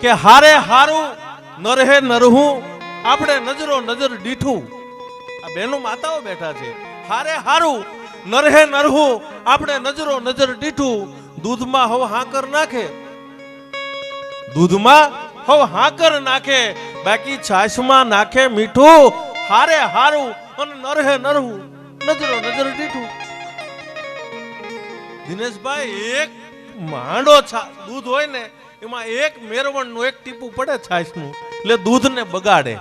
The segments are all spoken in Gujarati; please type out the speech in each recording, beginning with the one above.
કે હારે હારું નરહે નરહું આપણે નજરો નજર દીઠું. આ બેનો માતાઓ બેઠા છે. હારે હારું નરહે નરહું આપણે નજરો નજર દીઠું. દૂધમાં હવ હાકર નાખે, દૂધમાં હવ હાકર નાખે, બાકી છાશમાં નાખે મીઠું. હારે હારું અને નરહે નરહું નજરો નજર દીઠું. દિનેશભાઈ, એક માંડો દૂધ હોય ને એમાં એક મેરવણનું એક ટીપું પડે છાશનું એટલે દૂધને બગાડે.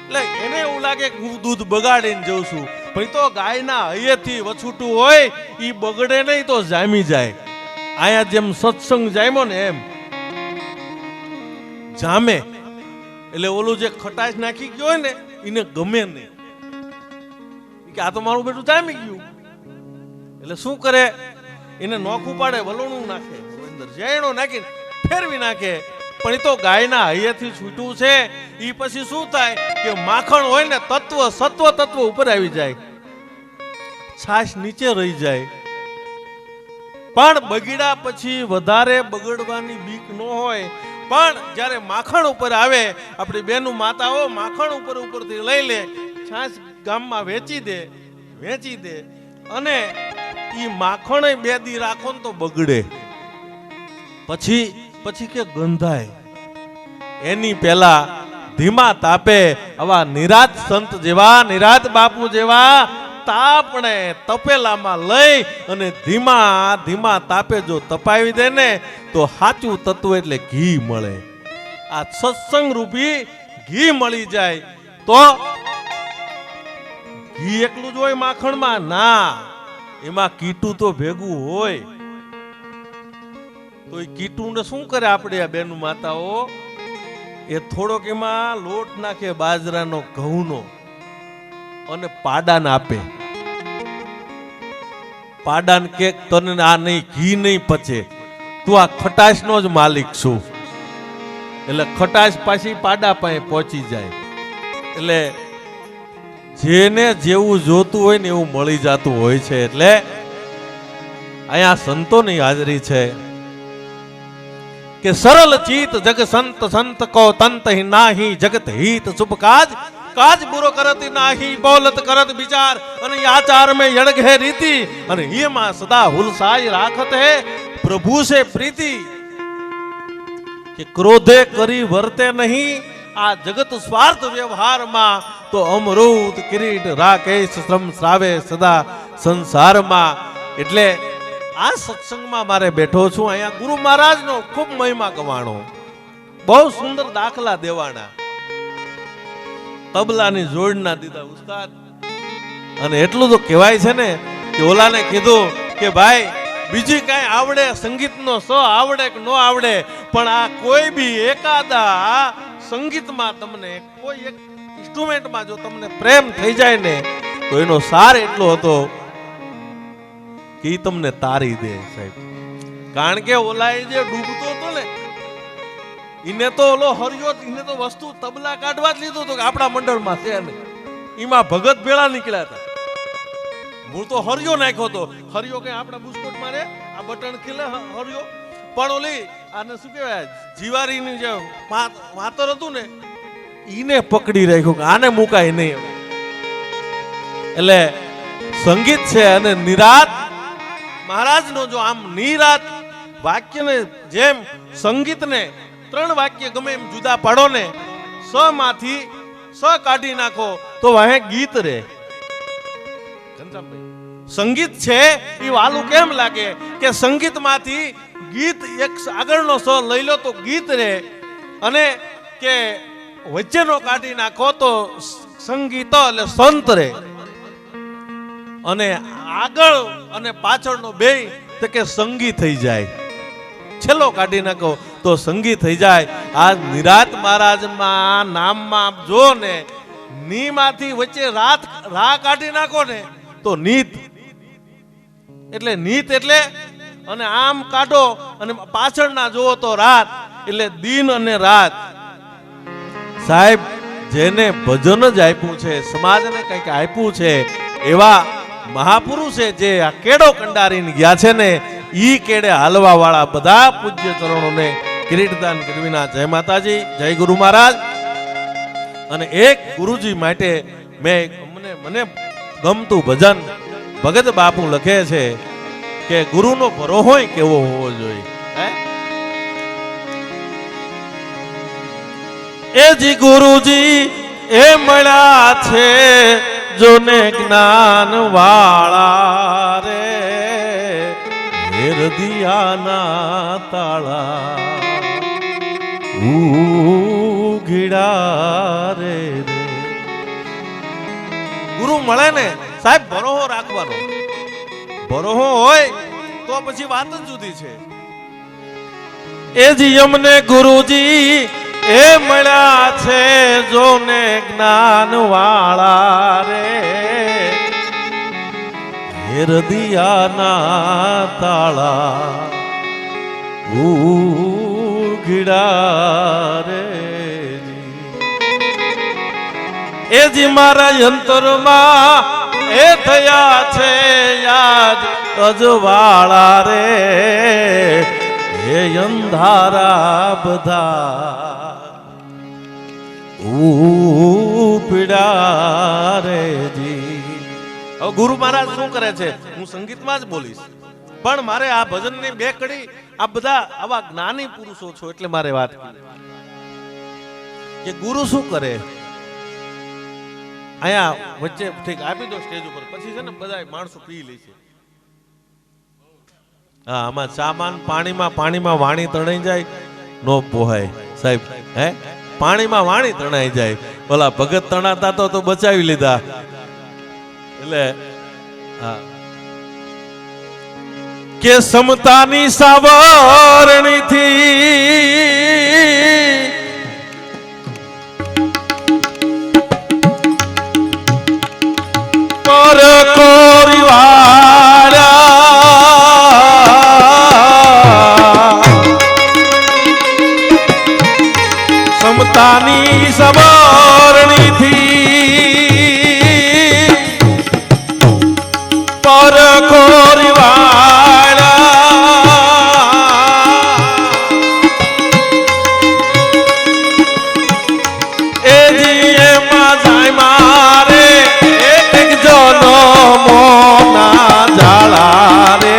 એટલે એને એવું લાગે કે હું દૂધ બગાડીને જઉં છું, પણ તો ગાયના હૈયેથી વછૂટું હોય ઈ બગડે નહીં તો જામી જાય. આયા જેમ સત્સંગ જામ્યો ને એમ જામે. એટલે ઓલું જે ખટાશ નાખી ગયો હોય ને એને ગમે નહીં કે આ તો મારું બેટું જામી ગયું. એટલે શું કરે, એને નોખું પાડે, વલોણું નાખે, અંદર ઝેણો નાખીને ફેરવી નાખે. પણ એ તો ગાયના હૈયેથી છૂટું છે. એ પછી શું થાય કે માખણ હોય ને તત્વ સત્વ તત્વ ઉપર આવી જાય, છાશ નીચે રહી જાય. પણ બગડ્યા પછી વધારે બગડવાની બીક ન હોય. પણ જ્યારે માખણ ઉપર આવે, આપણી બેનું માતાઓ માખણ ઉપરથી લઈ લે, છાશ ગામમાં વેચી દે અને ઈ માખણ 2 દી રાખો ને તો બગડે, પછી કે ગંધાય. એની પહેલા ધીમા તાપે આવા નિરાત સંત જેવા, નિરાત બાપુ જેવા તાપણે તપેલામાં લઈ અને ધીમા ધીમા તાપે જો તપાવી દે ને તો સાચું તત્વ એટલે ઘી મળે. આ સત્સંગ રૂપી ઘી મળી જાય. તો ઘી એકલું જ હોય માખણમાં? ના, એમાં કીટું તો ભેગું હોય. તો એ કીટું ને શું કરે આપણે આ બેનું માતાઓ? એ થોડોક એમાં લોટ નાખે બાજરાનો, ઘઉંનો, અને પાડાને આપે. પાડાને કે તને આ નહીં, ઘી નહીં પચે, તું આ ખટાશનો જ માલિક છું. એટલે ખટાશ પાછી પાડા પાસે પહોંચી જાય. એટલે જેને જેવું જોતું હોય ને એવું મળી જતું હોય છે. એટલે અહીંયા સંતોની હાજરી છે કે સરળ ચિત જગ સંત, સંત કો તંત ही नाही, જગત हित शुभ काज, काज बुरो करत नाही, बोलत करत विचार, અને આચાર में यड़ग है रीति, અને હિમાં સદા હુલસાઈ રાખત હે પ્રભુ से प्रीति. કે ક્રોધે કરી વર્તે નહીં આ જગત સ્વાર્થ વ્યવહારમાં, તો અમૃત કિરીટ રાકેશ શ્રમ શ્રાવે સદા સંસારમાં. એટલે આ સત્સંગમાં મારે બેઠો છું. અહીંયા ગુરુ મહારાજનો ખૂબ મહિમા કવાણો, બહુ સુંદર દાખલા દેવાના, તબલાની જોડના દીધા ઉસ્તાદ. અને એટલું તો કહેવાય છે ને કે ઓલાને કીધું કે ભાઈ બીજી કાંઈ આવડે, સંગીતનો સ આવડે કે ન આવડે, પણ આ કોઈ બી એકાદા સંગીતમાં તમને કોઈ એક ઇન્સ્ટ્રુમેન્ટમાં જો તમને પ્રેમ થઈ જાય ને તો એનો સાર એટલો હતો કે ઈ તમને તારી દે સાહેબ. કારણ કે ઓલા જે ડૂબતો હતો ને એને તો ઓલો હરિયો, એને તો વસ્તુ તબલા કાઢવા જ લીધું હતું કે આપણા મંડળમાં છે ને, એમાં ભગત ભેળા નીકળ્યા હતા. હું તો હરિયો નાખ્યો હતો. હરિયો કઈ આપણા બુસ્કોટ મારે આ બટન ખીલે હરિયો, પણ ઓલી આને શું કહેવાય જીવારીની જે માતર હતું ને ઈને પકડી રાખ્યું કે આને મુકાય નહીં. એટલે સંગીત છે અને નિરાત મહારાજનો જો આમ નિરાત વાક્યને જેમ સંગીતને 3 વાક્ય ગમે એમ જુદા પાડો ને, સ માંથી સ કાઢી નાખો તો વાહે ગીત રે. સંગીત છે એ વાલું કેમ લાગે કે સંગીતમાંથી ગીત એક આગળનો સ લઈ લો તો ગીત રે, અને કે વચ્ચેનો કાઢી નાખો તો સંગીત એટલે સંત રે, અને આગળ અને પાછળનો બે તો કે સંગી થઈ જાય. છેલ્લો કાઢી નાખો તો સંગી થઈ જાય. આ નિરાત મહારાજમાં નામમાં જો ને નીમાંથી વચ્ચે રા કાઢી નાખો ને તો નીત, એટલે નીત એટલે, અને આમ કાઢો અને પાછળના જુઓ તો રાત, એટલે દિન અને રાત. સાહેબ જેને ભજન જ આપ્યું છે, સમાજને કંઈક આપ્યું છે, એવા મહાપુરુષે જે આ કેડો કંડારીને ગયા છે ને, ઈ કેડે હાલવા વાળા બધા પૂજ્ય ચરણોને કિરીટદાન કરવીના જય માતાજી, જય ગુરુ મહારાજ. અને એક ગુરુજી માટે મને ગમતું ભજન ભગત બાપુ લખે છે કે ગુરુનો ભરોહો કેવો હોવો જોઈએ. એ જી ગુરુજી એ મળ્યા છે જોને જ્ઞાન વાળા રે, હૃદયાના તાળા ઉઘડા રે. ગુરુ મળે ને સાહેબ ભરોહો રાખવાનો. ભરોહો હોય તો પછી વાત જ જુદી છે. એ જી અમને ગુરુજી એ મળ્યા છે જોને જ્ઞાન વાળા રે, હૃદયાના તાળા ઉઘડા રે. એ જી મારા અંતરમાં એ થયા છે યાદ અજવાળા રે, એ અંધારા બધા ઉપડા રે જી. હવે ગુરુ મહારાજ શું કરે છે, હું સંગીતમાં જ બોલીશ, પણ મારે આ ભજનની બે કડી આ બધા આવા જ્ઞાની પુરુષો છો એટલે મારે વાત કે ગુરુ શું કરે. અહીંયા વચ્ચે ઠીક આપી દો સ્ટેજ ઉપર, પછી છે ને બધા માણસો પી લે છે. હા, આમાં સામાન પાણીમાં વાણી તણાઈ જાય નો પોહાય સાહેબ. હે, પાણીમાં વાણી તણાઈ જાય. ઓલા ભગત તણાતા તો બચાવી લીધા. એટલે હા, કે સમતાની સાવરણીથી પર કોરીવાળા, સમતાની સાવરણીથી પર કોરીવાળા, એ જીએ માં જાય મારે એક જનો મોના જાળા રે,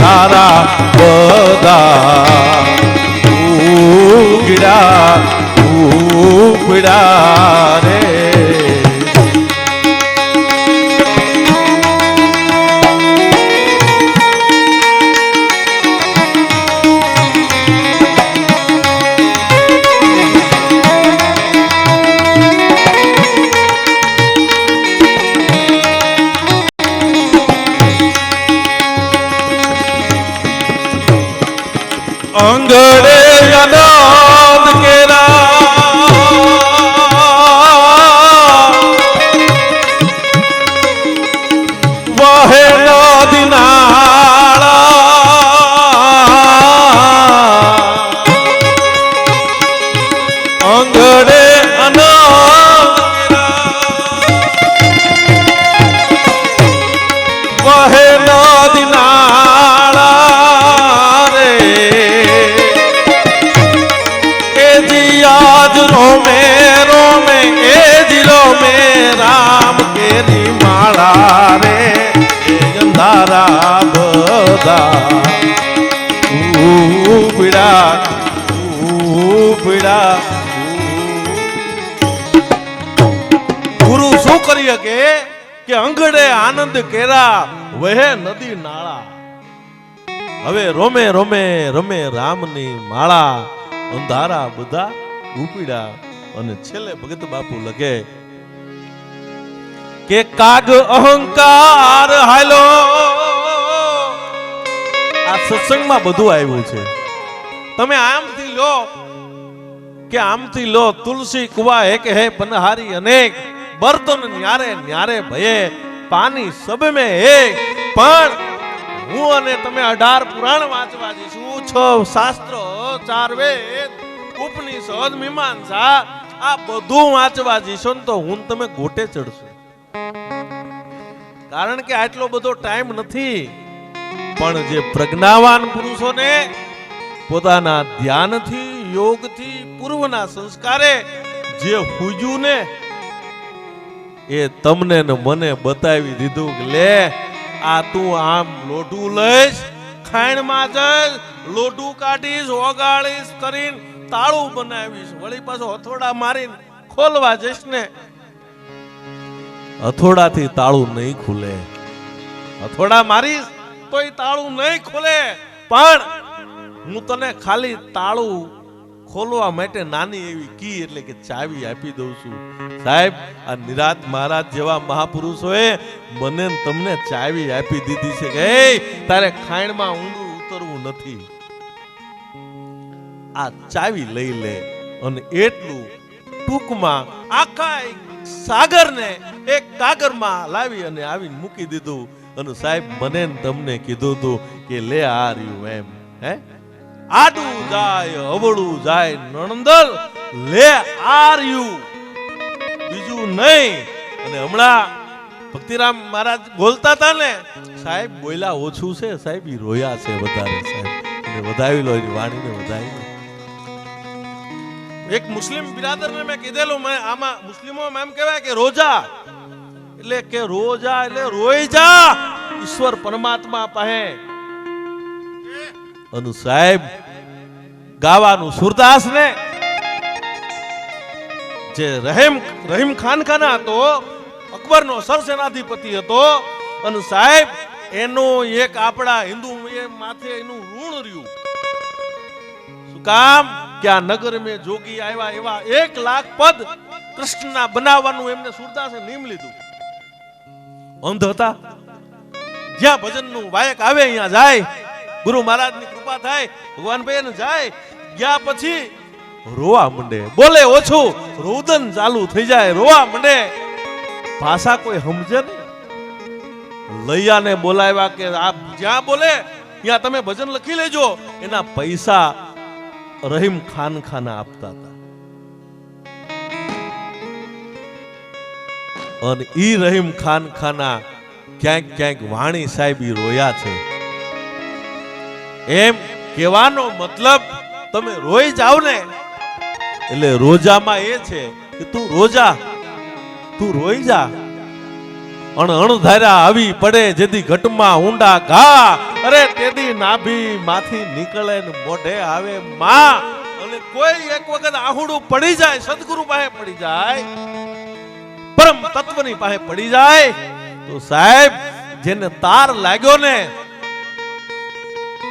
તારા બધા ઉપડા રે. અંગડે અનંત કેરા વહે નદી નાળા, અંગડે અનંત કેરા વહે નદી નાળા રે, આજ રોમે રોમે એ દિલો મે રામ કેરી માળા રે, એ અંધારા બધા ઉપડા ઉપડા. ગુરુ શું કરી શકે કે અંગડે આનંદ કેરા વહે નદી નાળા. હવે રોમે રોમે રમે રામની માળા, અંધારા બધા ઉપડ્યા. અને છેલ્લે ભગત બાપુ લખે કે કાગ અહંકાર હાલો. આ સત્સંગમાં બધું આવ્યું છે. તમે આમથી લો કે આમથી લો, તુલસી કુવા એક હે પનહારી અનેક, બર્તન ન્યારે ન્યારે ભયે પાની સબ મેં એક. પણ હું અને તમે 18 પુરાણ વાંચવા જઈશું, 6 શાસ્ત્ર, 4 વેદ, ઉપનિષદ, મીમાંસા, આ બધું વાંચવા જઈશો ને તો હું તમે ગોટે ચડશો. કારણ કે આટલો બધો ટાઈમ નથી. પણ જે પ્રજ્ઞાવાન પુરુષોને પોતાના ધ્યાનથી યોગથી પૂર્વના સંસ્કારે જે હુજ્યું ને એ તમને ને મને બતાવી દીધું કે લે આ તું આમ લોઢું લઈશ, ખાઈણમાં જઈશ, લોઢું કાઢીશ, ઓગાળીશ કરીને તાળું બનાવીશ, વળી પાછો હથોડા મારીને ખોલવા જઈશ ને હથોડાથી તાળું નહીં ખુલે. હથોડા મારીશ તોય તાળું નહીં ખુલે, પણ હું તને ખાલી તાળું ખોલવા માટે નાની એવી કી એટલે કે ચાવી આપી દઉં છું. સાહેબ, આ નિરાત મહારાજ જેવા મહાપુરુષોએ મને તમને ચાવી આપી દીધી છે કે તારે ખાઈણમાં ઊંડું ઉતરવું નથી, આ ચાવી લઈ લે. અને એટલું ટૂંકમાં આખા સાગરને એક કાગરમાં લાવી અને આવીને મૂકી દીધું. અને સાહેબ મને તમને કીધું હતું કે લે આ રહ્યું એમ, હે આડું જાય અવળું જાય નણંદલ લે આર્યું, બીજું નહીં. અને હમણાં ભક્તિરામ મહારાજ બોલતા હતા ને, સાહેબ બોલ્યા ઓછું છે, સાહેબ ઈ રોયા છે વધારે. સાહેબ એને વધાવી લો, એની વાણીને વધાવી લો. એક મુસ્લિમ બિરાદરને મેં કીધેલું, આમાં મુસ્લિમોમાં એમ કહેવાય કે રોજા એટલે કે રોજા એટલે રોઈ જા ઈશ્વર પરમાત્મા પાસે. અનુ સાહેબ ગાવાનું સુરદાસ ને જે રહીમ ખાન હતો, અકબરનો સરસેનાધિપતિ હતો. અને સાહેબ એનું એક આપણા હિન્દુ માથે એનું ઋણ રહ્યું. શું કામ કે આ નગર મેં જોગી આવ્યા એવા 1 લાખ પદ કૃષ્ણના બનાવવાનું એમને સુરદાસે નિયમ લીધું. અંધ હતા, જ્યાં ભજનનું વાયક આવે અહીંયા જાય, ગુરુ મહારાજની કૃપા થાય, ભગવાન ભાઈ જાય. ગયા પછી રોવા મંડે, બોલે ઓછું, રુદન ચાલુ થઈ જાય, રોવા મંડે. ભાષા કોઈ સમજે નહીં. લૈયાને બોલાવ્યા કે આપ જ્યાં બોલે ત્યાં તમે ભજન લખી લેજો. એના પૈસા રહીમ ખાન ખાના આપતા હતા. અને ઈ રહીમ ખાન ખાના ક્યાંક ક્યાંક વાણી સાહેબ ઈ રોયા છે. એમ કહેવાનો મતલબ તમે રોઈ જાવ ને એટલે રોજામાં એ છે કે તું રોજા, તું રોઈ જા. અણધાર્યા આવી પડે જેથી ઘટમાં ઊંડા ઘા, અરે તેદી નાભી માથી નીકળે ને મોઢે આવે માં. અને કોઈ એક વખત આહુડું પડી જાય, સદગુરુ પાસે પડી જાય, પરમ તત્વની પાસે પડી જાય, તો સાહેબ જેને તાર લાગ્યો ને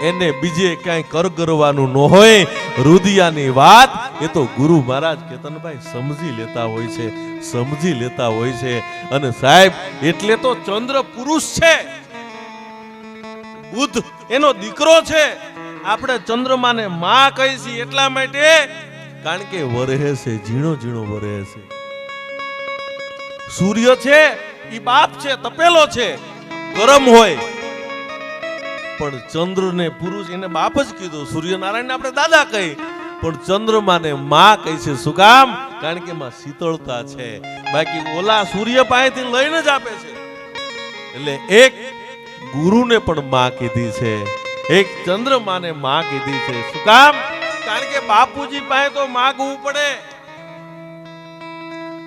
એને બીજે ક્યાંય કરગરવાનું ન હોય. રુદિયાની વાત એ તો ગુરુ મહારાજ કેતનભાઈ સમજી લેતા હોય છે, સમજી લેતા હોય છે. અને સાહેબ એટલે તો ચંદ્ર પુરુષ છે, બુધ એનો દીકરો છે. આપણે ચંદ્રમાને માં કહી છીએ એટલા માટે કારણ કે વરહે છે, ઝીણો ઝીણો વરહે છે. સૂર્ય છે ઈ બાપ છે, તપેલો છે, ગરમ હોય. પણ ચંદ્ર ને પુરુષ એને બાપ જ કીધું. સૂર્યનારાયણ ને આપણે દાદા કહી, પણ ચંદ્રમાને માં કહી છે. શું કામ? કારણ કે એમાં શીતળતા છે. બાકી ઓલા સૂર્ય પાસેથી લઈને જ આપે છે. એટલે એક ગુરુને પણ માં કીધી છે, એક ચંદ્રમાને માં કીધી છે. શું કામ? કારણ કે બાપુજી પાસે તો માગવું પડે,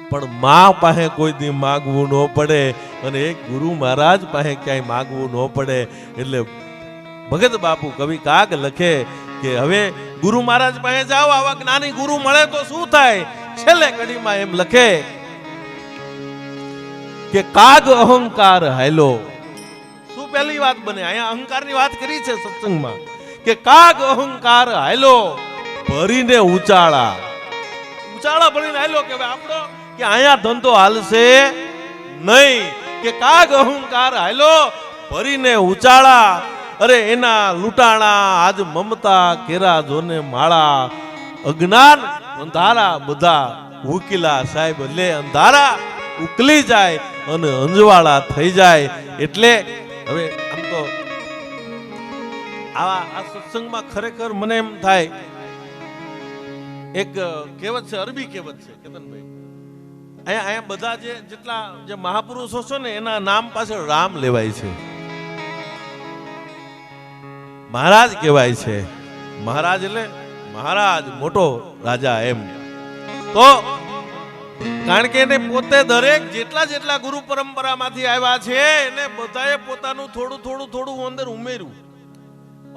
પણ માં પાસે કોઈ દી માગવું ન પડે. અને એક ગુરુ મહારાજ પાસે ક્યાંય માગવું ન પડે. એટલે ભગત બાપુ કવિ કાગ લખે કે હવે ગુરુ મહારાજ પાસે જાઓ, આવા જ્ઞાની ગુરુ મળે તો શું થાય. છેલ્લે કડીમાં એમ લખે કે કાગ અહંકાર હાયલો. શું પહેલી વાત બને? અહીંયા અહંકારની વાત કરી છે સત્સંગમાં કે કાગ અહંકાર હાયલો ભરીને ઉચાળા, ઉચાળા ભરીને હાયલો. કે આપણો કે અહીંયા ધંધો હાલશે નહીં, કે કાગ અહંકાર હાયલો ભરીને ઉચાળા. અરે એના લૂંટાણા આજ મમતા કેરા જોને માળા. અજ્ઞાન અંધારા બધા ઉકીલા. સાહેબ એટલે અંધારા ઉકલી જાય અને અંજવાળા થઈ જાય. એટલે હવે આમ તો આ સત્સંગમાં ખરેખર મને એમ થાય, એક કહેવત છે, અરબી કહેવત છે કેતનભાઈ. અહીંયા બધા જેટલા જે મહાપુરુષો છે ને એના નામ પાછળ રામ લેવાય છે, મહારાજ કહેવાય છે. મહારાજ એટલે મહારાજ, મોટો રાજા એમ. તો કારણ કે એને પોતે દરેક જેટલા ગુરુ પરંપરામાંથી આવ્યા છે એને બધાએ પોતાનું થોડું અંદર ઉમેર્યું.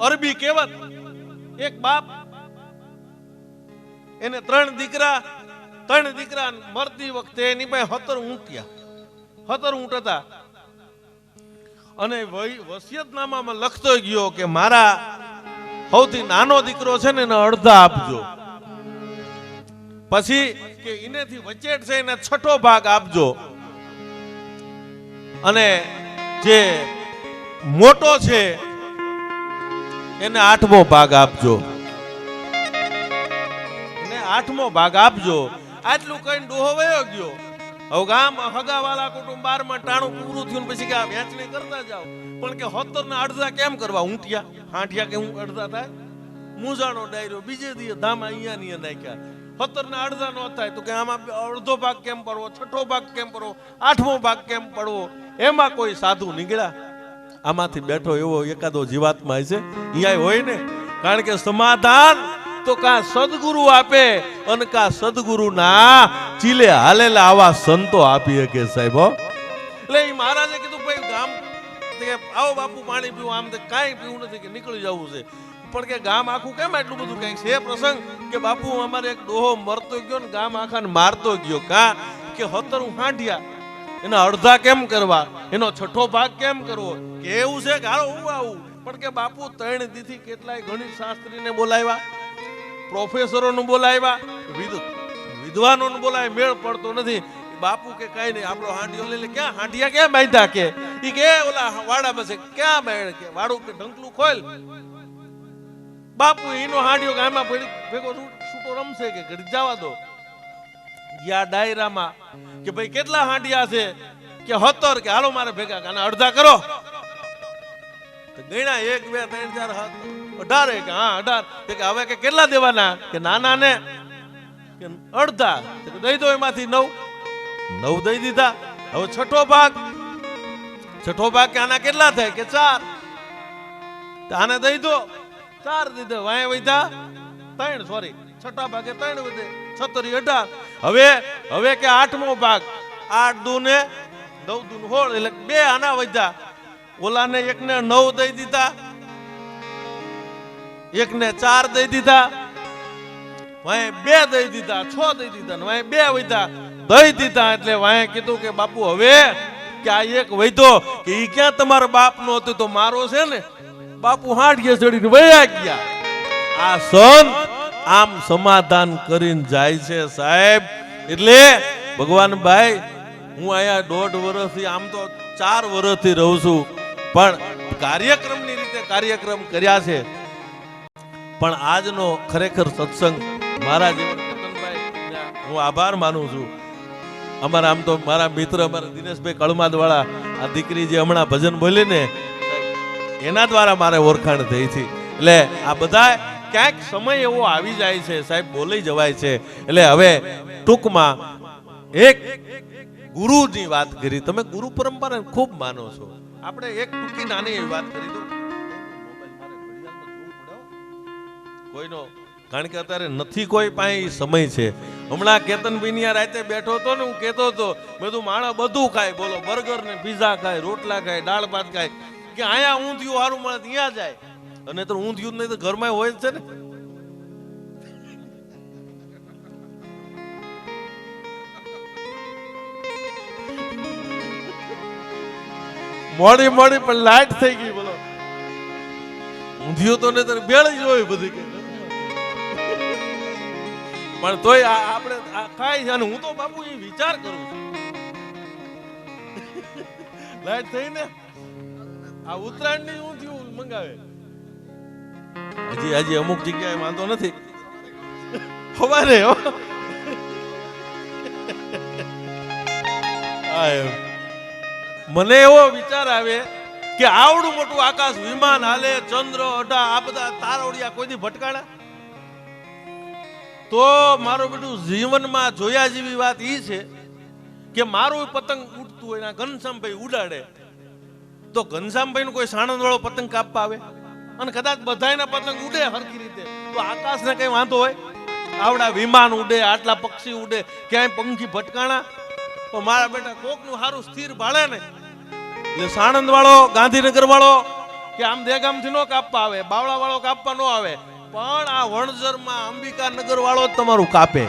અરબી કહેવત, એક બાપ એને 3 દીકરા મરતી વખતે એની પાસે 17 ઊંટ હતા. અને વસિયતનામામાં લખતો ગયો કે મારા સૌથી નાનો દીકરો છે ને એને અડધા આપજો, પછી કે એનેથી વચેટ છે એને 6ઠો ભાગ આપજો, અને જે મોટો છે એને 8મો ભાગ આપજો, એને 8મો ભાગ આપજો. આટલું કઈ ડોહો વયો ગયો. હવે ગામ હગાવાલા કુટુંબ 12માં ટાણું પૂરું થયું પછી કે આ વેચણી કરતા જાવ. પણ કે 17 ના અડધા કેમ કરવા? ઊંટિયા હાંઠિયા કે હું અડધા થાય? મૂંઝાણો ડાયરો બીજે દી ધામા અહીંયા નાખ્યા. 17 ના અડધા નો થાય તો કે આમાં અડધો ભાગ કેમ પડવો, 6ઠો ભાગ કેમ પડવો, 8મો ભાગ કેમ પડવો? એમાં કોઈ સાધુ નીકળ્યા? આમાંથી બેઠો એવો એકાદો જીવાત્મા હશે અહીંયા હોય ને. કારણ કે સમાધાન તો કા સદગુરુ આપે અને કા સદગુરુ ના ચીલે હાલેલા આવા સંતો આપી શકે સાહેબ. એટલે એ મહારાજે કીધું ભાઈ ગામ આવો બાપુ પાણી પીવું, આમ કાંઈ પીવું નથી કે નીકળી જવું છે. પણ કે ગામ આખું કેમ એટલું બધું કઈ છે પ્રસંગ કે બાપુ અમારે એક ડોહો મરતો ગયો ને ગામ આખાને મારતો ગયો. કા કે 17 હાંઠિયા એના અડધા કેમ કરવા, એનો 6ઠો ભાગ કેમ કરવો? કે એવું છે કે હાલો હું આવું. પણ કે બાપુ 3 દીથી કેટલાય ગણિત શાસ્ત્રીને બોલાવ્યા, પ્રોફેસરોને બોલાવ્યા, વિદ્વાનોને બોલાવ્યા, મેળ પડતો નથી. બાપુ કે કઈ નહીં, આપણો હાંડિયો લઈ લે. ક્યાં હાંડિયા ક્યાં બાંધ્યા? કે ઈ કે ઓલા વાડા પાસે. ક્યાં બાંધ? કે વાડું કે ઢંકલું ખોલ. બાપુ એનો હાંડિયો કે આમાં ભેગો છૂટો રમશે કે ઘડી જવા દો. યા ડાયરામાં કે ભાઈ કેટલા હાંડિયા છે? કે 17. કે હાલો મારે ભેગા, આને અડધા કરો. ગણ્યા 1 2 3 4 18. કે હા 18. કે હવે કે કેટલા દેવાના? કે નાના ને કે અડધા. દઈ દો એમાંથી 9 દઈ દીધા. હવે 6ઠો ભાગ કે આના કેટલા થાય? કે 4. આને દઈ દો, 4 દીધો. વાય વધ્યા 3, સોરી 6ઠા ભાગે 3 વધે, 17 18. હવે કે 8મો ભાગ, 8 દુ ને 9 દુ 16 એટલે 2 આના વધ્યા. ઓલાને એકને 9 દઈ દીધા, એકને 4 દઈ દીધા, વાય 2 દઈ દીધા, 6 દઈ દીધા, વાય 2 વધ્યા દઈ દીધા. એટલે વાય કીધું કે બાપુ હવે કે આ એક વધ્યો કે ઈ ક્યાં તમારા બાપ નો હતો તો મારો છે ને. બાપુ હાંડિયે ચડીને વયા ગયા. આ સંત આમ સમાધાન કરીને જાય છે સાહેબ. એટલે ભગવાન ભાઈ હું અહીંયા 1.5 વર્ષથી, આમ તો 4 વર્ષથી રહું છું, પણ કાર્યક્રમની રીતે કાર્યક્રમ કર્યા છે. પણ આજનો ખરેખર સત્સંગ મારા જેવા કેતનભાઈ હું આભાર માનું છું. અમારા આમ તો મારા મિત્ર અમારા દિનેશભાઈ કળમાદ વાળા આ દીકરી જે હમણાં ભજન બોલી ને એના દ્વારા મારે ઓળખાણ થઈ હતી. એટલે આ બધા ક્યાંક સમય એવો આવી જાય છે સાહેબ, બોલી જવાય છે. એટલે હવે ટૂંકમાં એક ગુરુની વાત કરી. તમે ગુરુ પરંપરાને ખૂબ માનો છો. આપણે એક ટૂંકી નાની એવી વાત કરી દઉં. કોઈનો કારણ કે અત્યારે નથી કોઈ પાસે સમય છે. હમણાં કેતનભાઈ રાતે બેઠો હતો ને, હું કહેતો હતો બધું માણસ બધું ખાય, બોલો બર્ગર ને પીઝા ખાય, રોટલા ખાય, દાળ ભાત ખાય, કે અહીંયા ઊંધિયું સારું મળે ત્યાં જાય. અને તો ઊંધિયું નહીં તો ઘરમાં હોય જ છે ને. મોડી પણ લાઈટ થઈ ગઈ, બોલો ઊંધિયું તો નહીં તો ભેળ જ હોય બધી. પણ તોય આપણે ખાય છે. અને હું તો બાપુ એ વિચાર કરું છું, લાઈટ થઈ ને આ ઉત્તરાયણ ની ઊંધિયું મંગાવે. હજી અમુક જગ્યાએ વાંધો નથી. ખબર મને એવો વિચાર આવે કે આવડું મોટું આકાશ, વિમાન હાલે, ચંદ્ર અઢા, આ બધા તારોડિયા કોઈથી ભટકાડા? તો મારું બધું જીવનમાં જોયા જેવી વાત એ છે કે મારું પતંગ ઉડતું હોય, ઘનશ્યામભાઈ ઉડાડે, તો ઘનશ્યામભાઈ નું કોઈ સાણંદ વાળો પતંગ કાપવા આવે? અને કદાચ બધાયના પતંગ ઉડે હરખી રીતે તો આકાશને કઈ વાંધો હોય? આવડા વિમાન ઉડે, આટલા પક્ષી ઉડે, ક્યાંય પંખી ભટકાણા? તો મારા બેટા કોકનું હારું સ્થિર ભાળે ને, એટલે સાણંદ વાળો, ગાંધીનગર વાળો કે આમ દેગામથી નો કાપવા આવે, બાવળા વાળો કાપવા નો આવે, પણ આ વણઝરમાં અંબિકાનગર વાળો જ તમારું કાપે.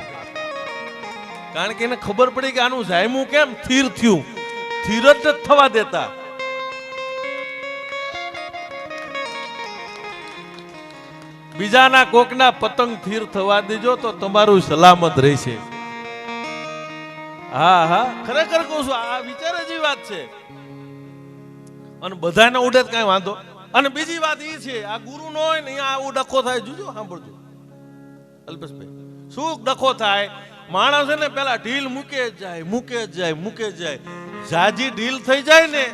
કારણ કે એને ખબર પડી કે આનું જાયમું કેમ સ્થિર થયું, સ્થિર જ થવા દેતા. બીજાના કોકના પતંગ સ્થિર થવા દેજો તો તમારું સલામત રહેશે. હા હા, ખરેખર કહું છું, આ વિચાર જેવી વાત છે. અને બધાને ઉડે જ કઈ વાંધો. અને બીજી વાત એ છે, આ ગુરુ નો હોય ને અહીંયા આવું ડખો થાય. જોજો, સાંભળજો અલ્પેશભાઈ, શું ડખો થાય? માણસ છે ને પેલા ઢીલ મૂકે જાય. જાજી ઢીલ થઈ જાય ને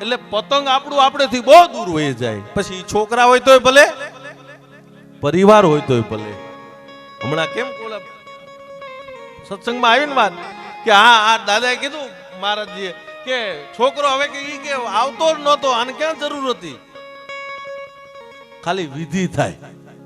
એટલે પતંગ આપણું આપણેથી બહુ દૂર વહી જાય. પછી છોકરા હોય તોય ભલે, પરિવાર હોય તોય ભલે. હમણાં કેમ કોલા સત્સંગમાં આવીને વાત કે આ દાદાએ કીધું મહારાજજીએ કે છોકરો હવે કે ઈ કે આવતો જ નહોતો, આને ક્યાં જરૂર હતી? ખાલી વિધિ થાય,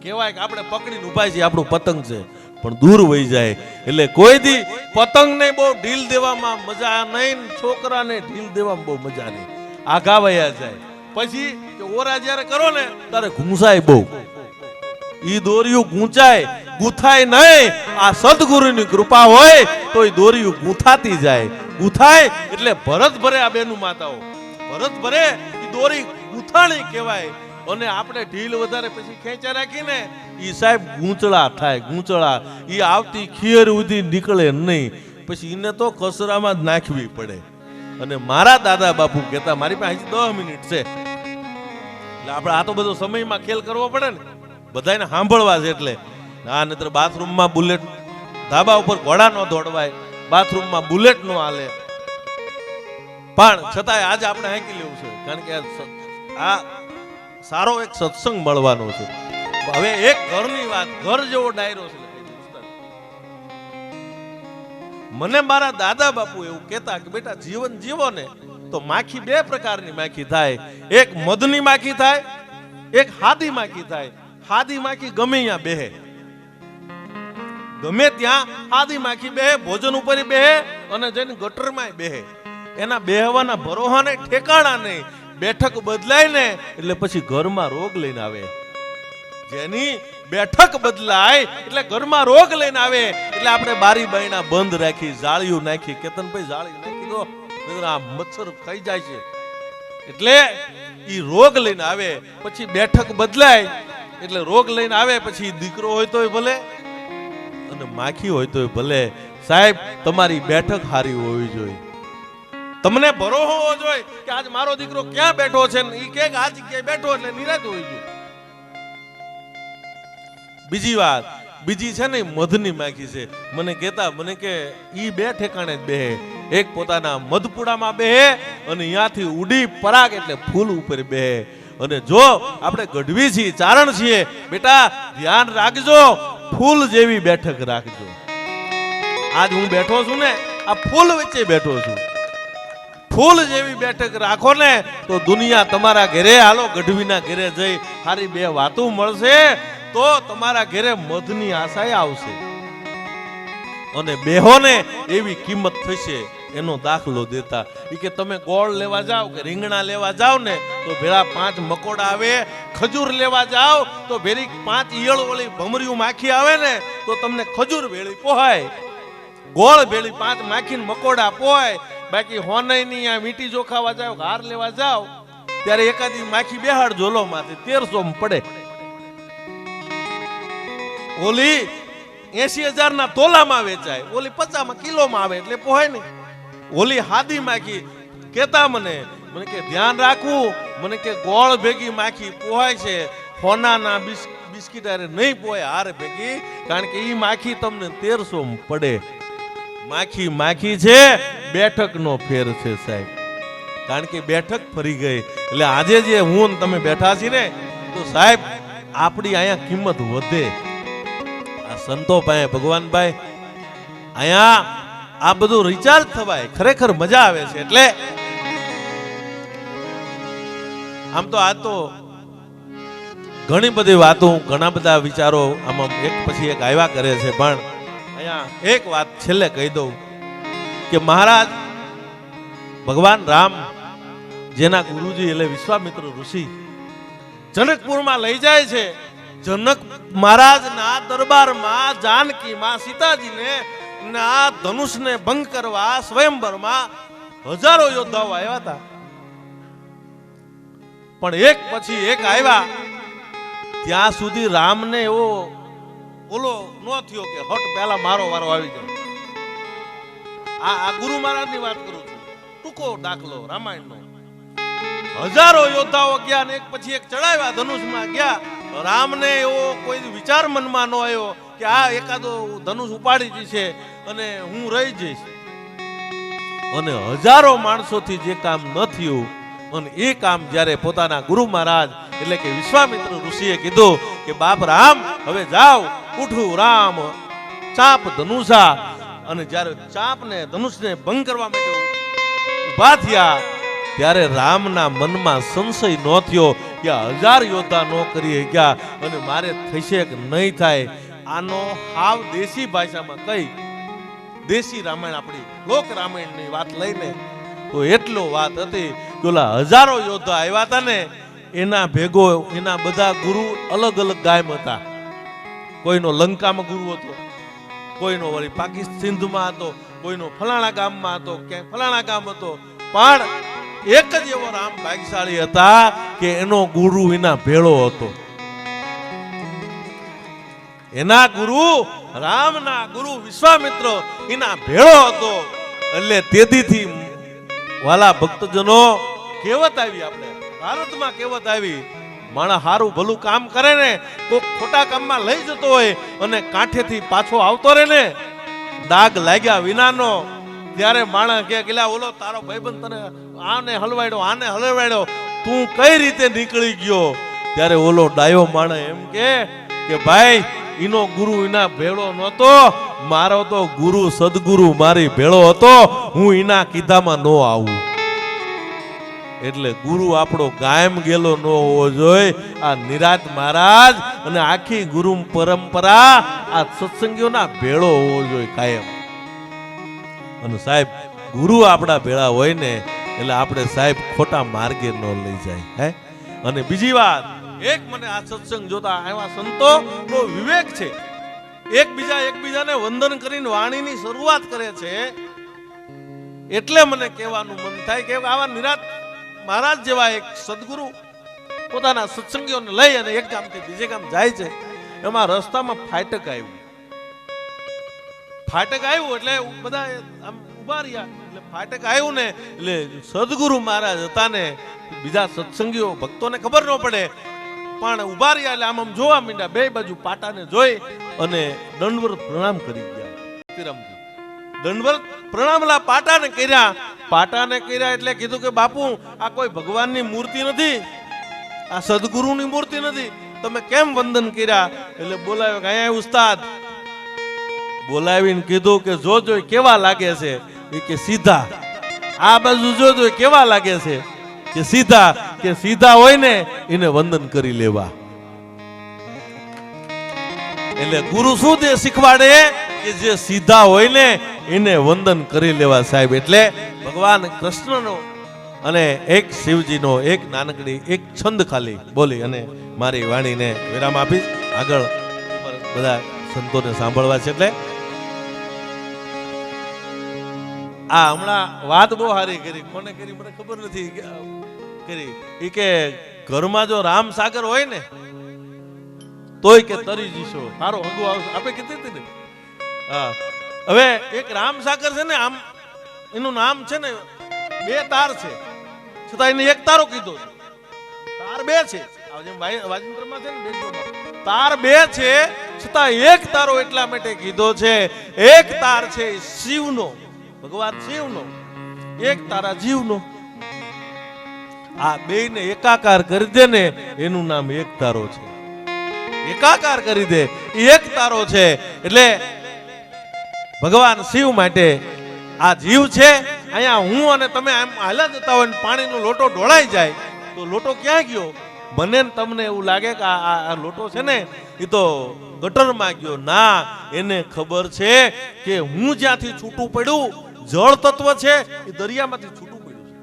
કહેવાય કે આપણે પકડીને ઉભા છીએ, આપણું પતંગ છે, પણ દૂર વહી જાય. એટલે કોઈ દી પતંગને બહુ ઢીલ દેવામાં મજા નહીં, છોકરાને ઢીલ દેવામાં બહુ મજા નહીં. આઘા વયા જાય. પછી ઓરા જ્યારે કરો ને ત્યારે ઘૂંસાય બહુ. ઈ દોરિયું ગૂંથાય નહીં. આ સદગુરુની કૃપા હોય તો ઈ દોરિયું ગૂંથાતી જાય. ગૂંથાય એટલે ભરત ભરે. આ બેનું માતાઓ ભરત ભરે, ઈ દોરી ગૂંથાણી કહેવાય. અને આપણે ઢીલ વધારે પછી ખેંચા રાખીને ઈ સાહેબ ગૂંચળા થાય. ગૂંચળા ઈ આવતી ખીર ઉધી નીકળે નહીં, પછી એને તો કચરામાં જ નાખવી પડે. અને મારા દાદા બાપુ કહેતા, મારી પાસે 10 મિનિટ છે, એટલે આપણે આ તો બધો સમયમાં ખેલ કરવો પડે ને, બધાને સાંભળવા છે. એટલે આ નહીતર બાથરૂમમાં બુલેટ, ધાબા ઉપર ઘોડા નો દોડવાય, બાથરૂમમાં બુલેટ નો હાલે. પણ છતાંય આજે આપણે હાંકી લેવું છે, કારણ કે આ સારો એક સત્સંગ મળવાનો છે. હવે એક ઘરની વાત, ઘર જેવો ડાયરો છે. મને મારા દાદા બાપુ એવું કહેતા કે બેટા જીવન જીવો ને તો માખી 2 પ્રકારની માખી થાય. એક મધની માખી થાય, એક હાદી માખી થાય. હાદી માખી ગમે ત્યાં બેહે, ગમે ત્યાં હાદી માખી બેહે, ભોજન ઉપર બેહે અને જેની ગટરમાં બેહે. એના બેહવાના ભરોહા નહીં, ઠેકાણા નહીં. બેઠક બદલાય ને એટલે પછી ઘરમાં રોગ લઈને આવે. જેની બેઠક બદલાય એટલે ઘરમાં રોગ લઈને આવે. એટલે આપણે બારી બાયણા બંધ રાખી, જાળીઓ નાખી. કેતનભાઈ જાળી નાખી દો, આ મચ્છર ખાઈ જાય છે. એટલે ઈ રોગ લઈને આવે. પછી બેઠક બદલાય એટલે રોગ લઈને આવે. પછી દીકરો હોય તોય ભલે અને માખી હોય તોય ભલે. સાહેબ, તમારી બેઠક હારી હોવી જોઈએ. તમને ભરોસો હોવો જોઈએ કે આજ મારો દીકરો ક્યાં બેઠો છે ને ઈ કે આજ ક્યાં બેઠો, એટલે નિરાત હોવી જોઈએ. બીજી વાત, બીજી છે ને મધની માખી છે. મને કહેતા, મને કે ઈ 2 ઠેકાણે જ બેહે. એક પોતાના મધપુડામાં બેહે અને અહીંયાથી ઉડી પરાગ એટલે ફૂલ ઉપર બેહે. અને જો આપણે ગઢવી છીએ, ચારણ છીએ, બેટા ધ્યાન રાખજો, ફૂલ જેવી બેઠક રાખજો. આજ હું બેઠો છું ને, આ ફૂલ વચ્ચે બેઠો છું. ફૂલ જેવી બેઠક રાખો ને તો દુનિયા તમારા ઘરે, હાલો ગઢવીના ઘરે જઈ સારી 2 વાતો મળશે તો તમારા ઘરે મધની આશાએ આવશે. અને બેહોને એવી કિંમત થશે, એનો દાખલો દેતા. ઈ કે તમે ગોળ લેવા જાઓ કે રીંગણા લેવા જાઓ ને તો ભેળા 5 મકોડા આવે. ખજૂર લેવા જાઓ તો ભેરી 5 ઈયળ ઓલી ભમરીયું માખી આવે ને તો તમને ખજૂર ભેળી પોહાય. ગોળ ભેળી 5 માખીને મકોડા પોહાય. બાકી હોનઈ ની આ મીઠી ચોખાવા જાઓ, હાર લેવા જાઓ ત્યારે એકાદી માખી બેહાડ ઝોલો માંથી 1300 માં પડે. ઓલી 80,000 ના તોલામાં વેચાય, ઓલી 50 માં કિલોમાં આવે એટલે પોહાય ને. ઓલી હાદી માખી કેતા મને કે ધ્યાન રાખવું, મને કે ગોળ ભેગી માખી પોહાય છે, હોનાના બિસ્કિટ અરે નહીં પોહાય હાર ભેગી, કારણ કે ઈ માખી તમને 1300 માં પડે. માખી છે, બેઠક નો ફેર છે સાહેબ. કારણ કે બેઠક ફરી ગઈ. એટલે આજે જે હું તમે બેઠા છી ને તો સાહેબ આપણી અહીંયા કિંમત વધે. આ સંતો પાસે ભગવાનભાઈ અહીંયા આ બધું રિચાર્જ થવાય, ખરેખર મજા આવે છે. એટલે આમ તો આજ તો ઘણી બધી વાતો, ઘણા બધા વિચારો આમાં એક પછી એક આવ્યા કરે છે, પણ અહીંયા એક વાત છેલ્લે કહી દઉં કે મહારાજ ભગવાન રામ જેના ગુરુજી એટલે વિશ્વામિત્ર ઋષિ જનકપુરમાં લઈ જાય છે. જનક મહારાજના દરબારમાં જાનકી માં સીતાજીને ના ધનુષને ભંગ કરવા સ્વયંવરમાં હજારો યોદ્ધાઓ આવ્યા હતા, પણ એક પછી એક આવ્યા ત્યાં સુધી રામને એવો ઓલો ન થયો કે હટ પહેલા મારો વારો આવી ગયો. આ ગુરુ મહારાજની વાત કરું છું, ટૂંકો દાખલો રામાયણનો. હજારો યોદ્ધાઓ ગયા ને એક પછી એક ચડાવ્યા, ધનુષમાં ગયા. રામને એવો કોઈ વિચાર મનમાં ન આવ્યો કે આ એકાદો ધનુષ ઉપાડી જશે અને હું રહી જઈશ. અને હજારો માણસોથી જે કામ ન થયું, અને એ કામ જ્યારે પોતાના ગુરુ મહારાજ એટલે કે વિશ્વામિત્ર ઋષિએ કીધું કે બાપ રામ હવે જાઓ, ઉઠું રામ ચાપ ધનુષા. અને જ્યારે ચાપને ધનુષને ભંગ કરવા માટે ઉભા થયા ત્યારે રામના મનમાં સંશય ન થયો કે 1000 યોદ્ધા નો કરી ગયા અને મારે થશે કે નહીં થાય. આનો હાવ દેશી ભાષામાં કઈ દેશી રામાયણ, આપણી લોક રામાયણની વાત લઈને તો એટલો વાત હતી કે ઓલા હજારો યોદ્ધા આવ્યા હતા ને એના ભેગો એના બધા ગુરુ અલગ અલગ ગામ હતા. કોઈનો લંકામાં ગુરુ હતો, કોઈનો વળી પાકિસ્તાન સિંધમાં હતો, કોઈનો ફલાણા ગામમાં હતો, ક્યાંય ફલાણા ગામ હતો. પણ એક જ એવો રામ ભાગ્યશાળી હતા કે એનો ગુરુ એના ભેળો હતો. એના ગુરુ રામના ગુરુ વિશ્વામિત્ર એના ભેળો હતો. એટલે તેદીથી વાલા ભક્તજનો કહેવત આવી, આપણે ભારતમાં કહેવત આવી, માણસ હારું ભલું કામ કરે ને કોક ખોટા કામમાં લઈ જતો હોય અને કાંઠેથી પાછો આવતો રહે ને દાગ લાગ્યા વિનાનો, ત્યારે માણસ કે ગેલા ઓલો તારો ભાઈબંધ તને આને હલવાડ્યો આને હલવાડ્યો, તું કઈ રીતે નીકળી ગયો? ત્યારે ઓલો ડાયો માણસ એમ કે ભાઈ ઈનો ગુરુ એના ભેળો નહોતો, મારો તો ગુરુ સદગુરુ મારી ભેળો હતો, હું એના કીધામાં નો આવું. એટલે ગુરુ આપણો ગાયમ ગેલો ન હોવો જોઈએ. આ નિરાત મહારાજ અને આખી ગુરુ પરંપરા આ સત્સંગીઓના ભેળો હોવો જોઈએ કાયમ. અને સાહેબ ગુરુ આપણા ભેળા હોય ને એટલે આપણે સાહેબ ખોટા માર્ગે ન લઈ જાય. હે અને બીજી વાત, એક મને આ સત્સંગ જોતા એવા સંતો નો વિવેક છે, એકબીજાને વંદન કરીને વાણીની શરૂઆત કરે છે. એટલે મને કહેવાનું મન થાય કે આવા નિરાત મહારાજ જેવા એક સદગુરુ પોતાના સત્સંગીઓને લઈ અને એક ગામથી બીજે ગામ જાય છે. એમાં રસ્તામાં ફાટક આવ્યું એટલે બધા આમ ઉભા રહ્યા. એટલે ફાટક આવ્યું ને એટલે સદગુરુ મહારાજ હતા ને બીજા સત્સંગીઓ ભક્તોને ખબર ન પડે પણ ઉભા રહ્યા. એટલે આમ જોવા માંડ્યા, બે બાજુ પાટાને જોઈ અને દંડવત પ્રણામ કરી ગયા. દંડવત પ્રણામલા પાટાને કર્યા એટલે કીધું કે બાપુ આ કોઈ ભગવાનની મૂર્તિ નથી, આ સદગુરુની મૂર્તિ નથી, તમે કેમ વંદન કર્યા? એટલે બોલાવ્યો કે અહીંયા ઉસ્તાદ બોલાવીને કીધું કે જોજો કેવા લાગે છે. એ કે સીધા. આ બાજુ જોજો કેવા લાગે છે કે સીધા. કે સીધા હોય ને એને વંદન કરી લેવા. એટલે ગુરુ શું દે શીખવાડે કે જે સીધા હોય ને એને વંદન કરી લેવા સાહેબ. એટલે ભગવાન કૃષ્ણનો અને એક શિવજીનો એક નાનકડી એક છંદ ખાલી બોલી અને મારી વાણીને વિરામ આપીશ. આગળ બધા સંતોને સાંભળવા છે. એટલે આ હમણાં વાત બહુ સારી કરી, કોને કરી મને ખબર નથી કરી. એ કે ઘરમાં જો રામ સાગર હોય ને તોય કે તરી જશો. સારો હગો આપે કીધી હતી ને. હા, હવે એક રામ સાગર છે ને, આમ એનું નામ છે ને, 2 તાર છે છતાં એને 1 તારો કીધો. તાર 2 છે, વાજિંત્રમાં છે ને તાર 2 છે છતાં 1 તારો એટલા માટે કીધો છે. 1 તાર છે શિવનો, ભગવાન શિવનો, 1 તારા જીવનો. આ બેયને એકાકાર કરી દે ને એનું નામ 1 તારો છે. એકાકાર કરી દે એ 1 તારો છે. એટલે ભગવાન શિવ માટે આ જીવ છે. અહીંયા હું અને તમે આમ હાલા જતા હોય પાણીનો લોટો ઢોળાઈ જાય તો લોટો ક્યાં ગયો? મને ને તમને એવું લાગે કે આ લોટો છે ને એ તો ગટરમાં ગયો. ના, એને ખબર છે કે હું જ્યાંથી છૂટું પડ્યું, જળ તત્વ છે એ દરિયામાંથી છૂટું પડ્યું છે.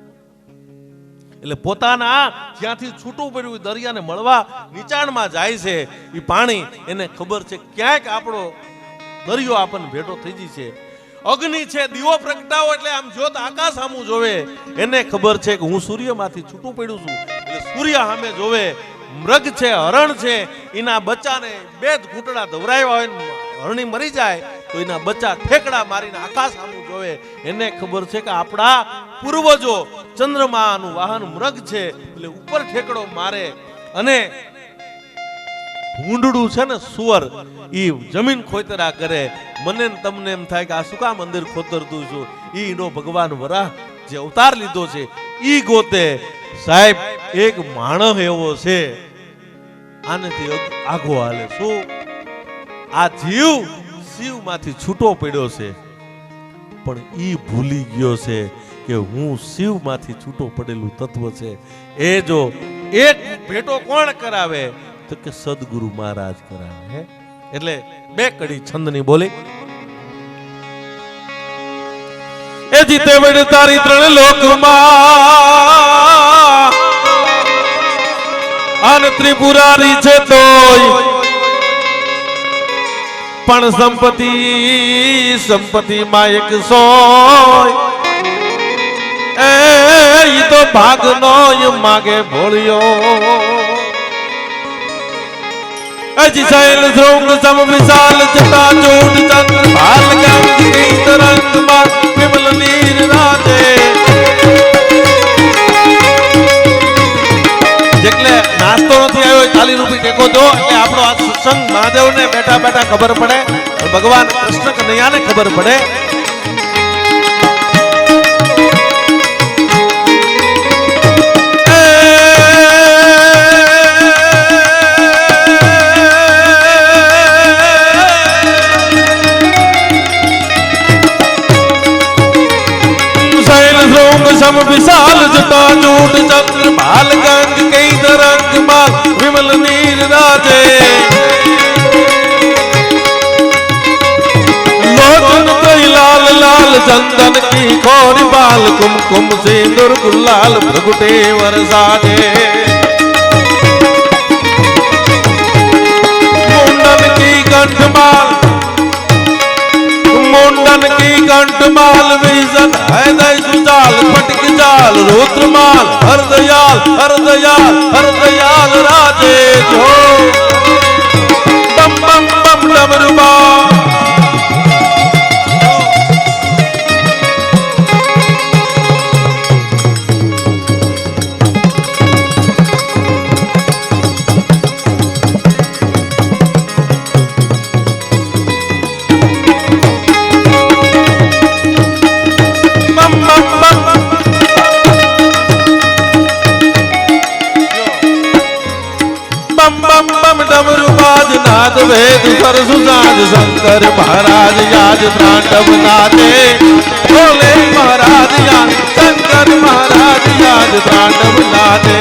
એટલે પોતાના જ્યાંથી છૂટું પડ્યું એ દરિયાને મળવા નીચાણમાં જાય છે. એ પાણી એને ખબર છે ક્યાંક આપણો દરિયો આપણને ભેટો થઈ જશે. અગ્નિ છે, દીવો પ્રગટાવો એટલે આમ જોત આકાશ સામું જોવે. એને ખબર છે કે હું સૂર્યમાંથી છૂટું પડ્યું છું એટલે સૂર્ય સામે જોવે. મૃગ છે, હરણ છે, એના બચ્ચાને બે જ ઘૂંટડા ધવરાવ્યા હોય ને હરણી મરી જાય તો એના બચ્ચા ઠેકડા મારીને આકાશ સામું જોવે. એને ખબર છે કે આપણા પૂર્વજો ચંદ્રમાનું વાહન મૃગ છે એટલે ઉપર ઠેકડો મારે. અને ભૂંડડું છે ને સુવર, ઈ જમીન ખોતરા કરે. મને ને તમને એમ થાય કે આ શું કામ મંદિર ખોતરતું છું? ઈનો ભગવાન વરાહ જે અવતાર લીધો છે ઈ ગોતે. સાહેબ, એક માણસ એવો છે આનેથી આગો હાલે. શું? આ જીવ શિવમાંથી છૂટો પડ્યો છે પણ ઈ ભૂલી ગયો છે કે હું શિવમાંથી છૂટો પડેલું તત્વ છે. એ જો એક ભેટો કોણ કરાવે તો કે સદગુરુ મહારાજ કરાવે. એટલે બે કડી છંદની બોલી. એ જીતે વડ તારી ત્રણ લોકમાં અન ત્રિપુરારી છે તોય પણ સંપત્તિ માં એક સોય. એ તો ભાગનો માગે ભોળ્યો. અજી શૈલ ધ્રુંગ સમ વિશાલ જટા ચોટ ચંદ્ર ભાલ ગંગ કઈ તરંગ માં વિમલ નીર રાજે. જેટલે નાસ્તો નથી આવ્યો 40 રૂપિયા ટેકો દો એટલે આપણો આ સત્સંગ મહાદેવને બેઠા બેઠા ખબર પડે, ભગવાન કૃષ્ણ કનૈયાને ખબર પડે. सम विशाल जटा चोट चंद्र भाल गंग कई तरंग माल विमल नीर राजे. लोचन कई लाल लाल चंदन की खोरी बाल कुमकुम सिंदूर गुलाल भ्रगुटे वरसाजे. मुंडन की कंठमाल मुंडन की कंठमाल विजन हृदय सुजाल पटक जाल रुद्रमाल हरदयाल हरदयाल हरदयाल राजे जो. बम बम बम डमरुबा नाद वेद सरसु साज शंकर महाराज याज तांडव नाचे. भोले महाराज याज शंकर महाराज याज तांडव नाचे.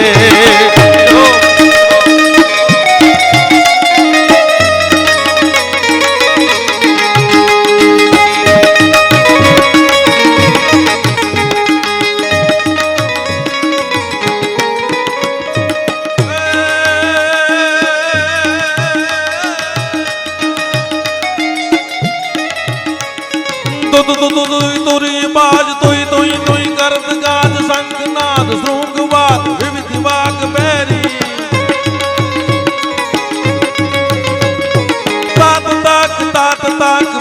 तुरी बाज तुई तुई तुई करत गाज संग नाद श्रृंगवाद विविध वाग बैरी. तात ताक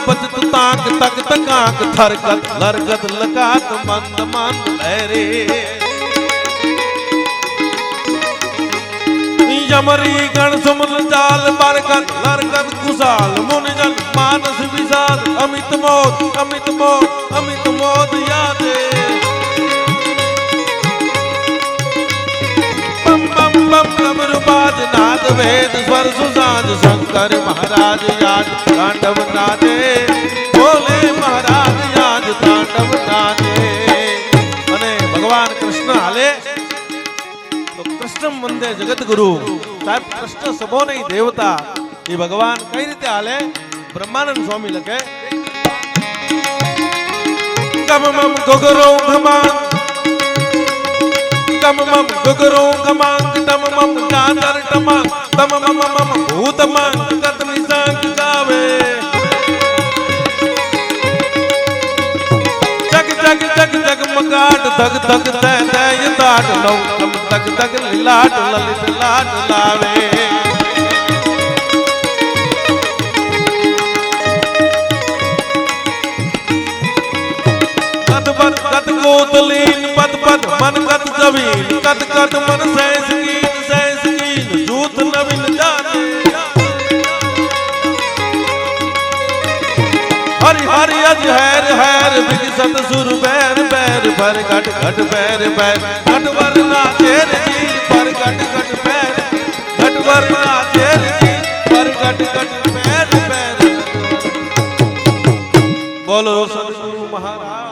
बजत ताक तक तकाक थरकत लरगत लगात मंद मंद भैरे. यमरी गण सुमन जाल बरकत लरकत कुशाल मुनिजन मानस विषाद अमित मोद यादे. बम बम बम डमरू बाज नाद वेद स्वर सुसाज शंकर महाराज याद तांडव नाचे. भोले महाराज याद तांडव नाचे. અને ભગવાન કૃષ્ણ હાલે તો કૃષ્ણ મંદિર છે જગત ગુરુ સાહેબ કૃષ્ણ સભો નહીં દેવતા એ ભગવાન કઈ રીતે હાલે બ્રહ્માનંદ સ્વામી લખે ગમ મમ ગગરો ઘમા ગમ મમ ગગરો ઘમા તમ મમ ચાંદર ટમા તમ મમ મમ ભૂત મમ ગત નિસંગ ગાવે જગ જગ જગ જગ મગાટ ધગ ધગ તે તે યતાટ નવ તમ તગ તગ લીલાટ લલિત લાટ લાવે कत कोतलीन पद पद मन कत जवीन कत कत मन सैसकीन जूत नवीन जाने हरि हरि अज हैर हैर विकसत सुर बैर बैर भर घट घट बैर बैर घट वरना तेर चीर पर घट घट बैर घट वरना तेर चीर पर घट घट बैर बैर बोलो सदगुरु महाराज।